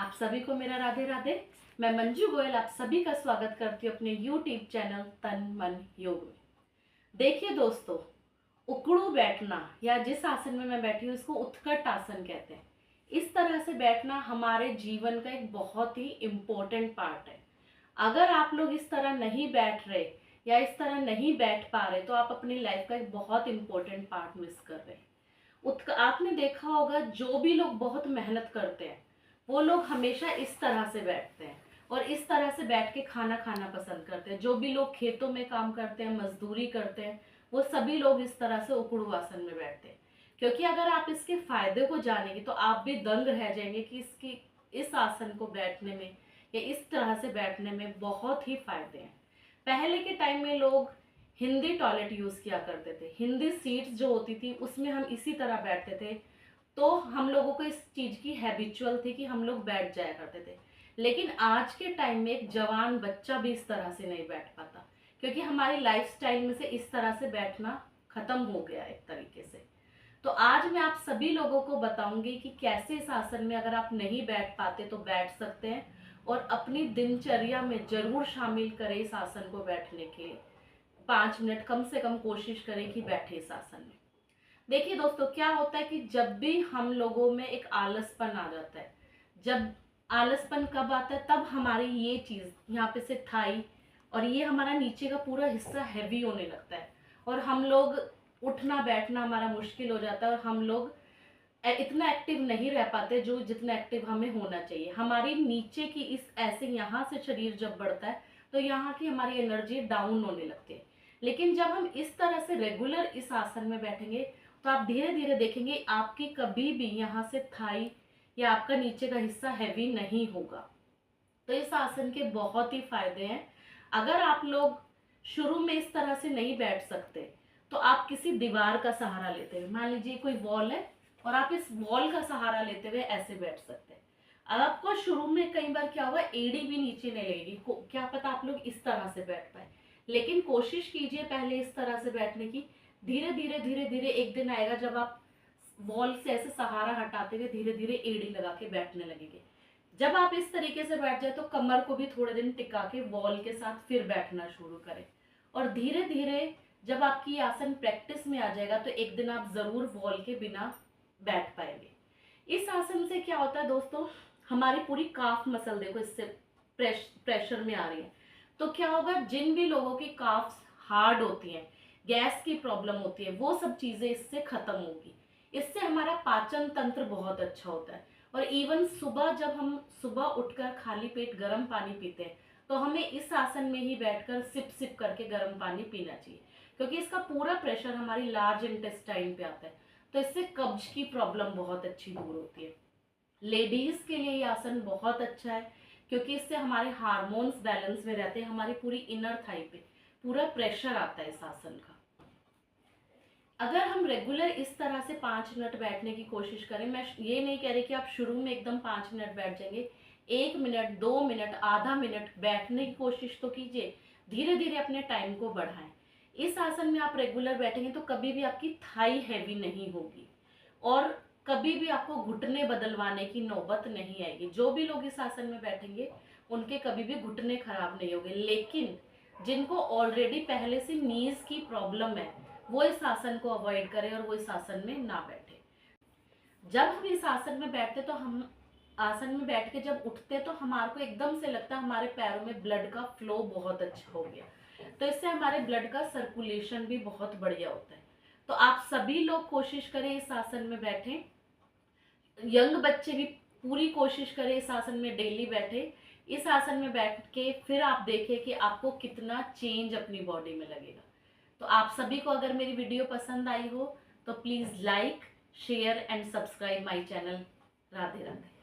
आप सभी को मेरा राधे राधे। मैं मंजू गोयल आप सभी का स्वागत करती हूँ अपने यूट्यूब चैनल तन मन योग में। देखिए दोस्तों, उकड़ू बैठना या जिस आसन में मैं बैठी हूँ इसको उत्कट आसन कहते हैं। इस तरह से बैठना हमारे जीवन का एक बहुत ही इम्पोर्टेंट पार्ट है। अगर आप लोग इस तरह नहीं बैठ रहे या इस तरह नहीं बैठ पा रहे तो आप अपनी लाइफ का एक बहुत इम्पोर्टेंट पार्ट मिस कर रहे हैं। आपने देखा होगा, जो भी लोग बहुत मेहनत करते हैं वो लोग हमेशा इस तरह से बैठते हैं और इस तरह से बैठ के खाना खाना पसंद करते हैं। जो भी लोग खेतों में काम करते हैं, मजदूरी करते हैं, वो सभी लोग इस तरह से उकड़ू आसन में बैठते हैं। क्योंकि अगर आप इसके फायदे को जानेंगे तो आप भी दंग रह जाएंगे कि इस आसन को बैठने में या इस तरह से बैठने में बहुत ही फायदे हैं। पहले के टाइम में लोग हिंदी टॉयलेट यूज किया करते थे। हिंदी सीट्स जो होती थी उसमें हम इसी तरह बैठते थे, तो हम लोगों को इस चीज की हैबिचुअल थी कि हम लोग बैठ जाया करते थे। लेकिन आज के टाइम में एक जवान बच्चा भी इस तरह से नहीं बैठ पाता, क्योंकि हमारी लाइफस्टाइल में से इस तरह से बैठना खत्म हो गया एक तरीके से। तो आज मैं आप सभी लोगों को बताऊंगी कि कैसे इस आसन में अगर आप नहीं बैठ पाते तो बैठ सकते हैं, और अपनी दिनचर्या में जरूर शामिल करें इस आसन को बैठने के 5 मिनट कम से कम कोशिश करें कि बैठे इस आसन में। देखिए दोस्तों, क्या होता है कि जब भी हम लोगों में एक आलसपन आ जाता है, जब आलसपन कब आता है तब हमारी ये चीज यहाँ पे से थाई और ये हमारा नीचे का पूरा हिस्सा हैवी होने लगता है और हम लोग उठना बैठना हमारा मुश्किल हो जाता है और हम लोग इतना एक्टिव नहीं रह पाते जो जितना एक्टिव हमें होना चाहिए। हमारी नीचे की इस ऐसे यहाँ से शरीर जब बढ़ता है तो यहाँ की हमारी एनर्जी डाउन होने लगती है। लेकिन जब हम इस तरह से रेगुलर इस आसन में बैठेंगे तो आप धीरे धीरे देखेंगे आपकी कभी भी यहाँ से थाई या आपका नीचे का हिस्सा हैवी नहीं होगा। तो इस आसन के बहुत ही फायदे हैं। अगर आप लोग शुरू में इस तरह से नहीं बैठ सकते तो आप किसी दीवार का सहारा लेते हैं, मान लीजिए कोई वॉल है और आप इस वॉल का सहारा लेते हुए ऐसे बैठ सकते हैं। अब आपको शुरू में कई बार क्या होगा, एड़ी भी नीचे नहीं लगेगी, क्या पता आप लोग इस तरह से बैठ पाए। लेकिन कोशिश कीजिए पहले इस तरह से बैठने की। धीरे धीरे धीरे धीरे एक दिन आएगा जब आप वॉल से ऐसे सहारा हटाते हुए धीरे धीरे एड़ी लगा के बैठने लगेंगे। जब आप इस तरीके से बैठ जाए तो कमर को भी थोड़े दिन टिका के वॉल के साथ फिर बैठना शुरू करें, और धीरे धीरे जब आपकी आसन प्रैक्टिस में आ जाएगा तो एक दिन आप जरूर वॉल के बिना बैठ पाएंगे। इस आसन से क्या होता है दोस्तों, हमारी पूरी काफ मसल देखो इससे प्रेशर में आ रही है। तो क्या होगा, जिन भी लोगों की काफ हार्ड होती हैं, गैस की प्रॉब्लम होती है, वो सब चीजें इससे खत्म होगी। इससे हमारा पाचन तंत्र बहुत अच्छा होता है। और इवन सुबह जब हम सुबह उठकर खाली पेट गर्म पानी पीते हैं तो हमें इस आसन में ही बैठकर सिप सिप करके गर्म पानी पीना चाहिए, क्योंकि इसका पूरा प्रेशर हमारी लार्ज इंटेस्टाइन पे आता है। तो इससे कब्ज की प्रॉब्लम बहुत अच्छी दूर होती है। लेडीज के लिए ये आसन बहुत अच्छा है, क्योंकि इससे हमारे हार्मोन्स बैलेंस में रहते हैं। हमारी पूरी इनर थाई पे पूरा प्रेशर आता है इस आसन का। अगर हम रेगुलर इस तरह से 5 मिनट बैठने की कोशिश करें, मैं ये नहीं कह रही कि आप शुरू में एकदम 5 मिनट बैठ जाएंगे, 1 मिनट 2 मिनट आधा मिनट बैठने की कोशिश तो कीजिए। धीरे धीरे अपने टाइम को बढ़ाएं। इस आसन में आप रेगुलर बैठेंगे तो कभी भी आपकी थाई हैवी नहीं होगी और कभी भी आपको घुटने बदलवाने की नौबत नहीं आएगी। जो भी लोग इस आसन में बैठेंगे उनके कभी भी घुटने खराब नहीं होंगे। लेकिन जिनको ऑलरेडी पहले से नीज की प्रॉब्लम है वो इस आसन को अवॉइड करें और वो इस आसन में ना बैठे। जब हम इस आसन में बैठते तो हम आसन में बैठ के जब उठते तो हमारे को एकदम से लगता है हमारे पैरों में ब्लड का फ्लो बहुत अच्छा हो गया। तो इससे हमारे ब्लड का सर्कुलेशन भी बहुत बढ़िया होता है। तो आप सभी लोग कोशिश करें इस आसन में बैठें। यंग बच्चे भी पूरी कोशिश करें इस आसन में डेली बैठे। इस आसन में बैठ के फिर आप देखें कि आपको कितना चेंज अपनी बॉडी में लगेगा। तो आप सभी को अगर मेरी वीडियो पसंद आई हो तो please like share and subscribe my channel. Radhe Radhe.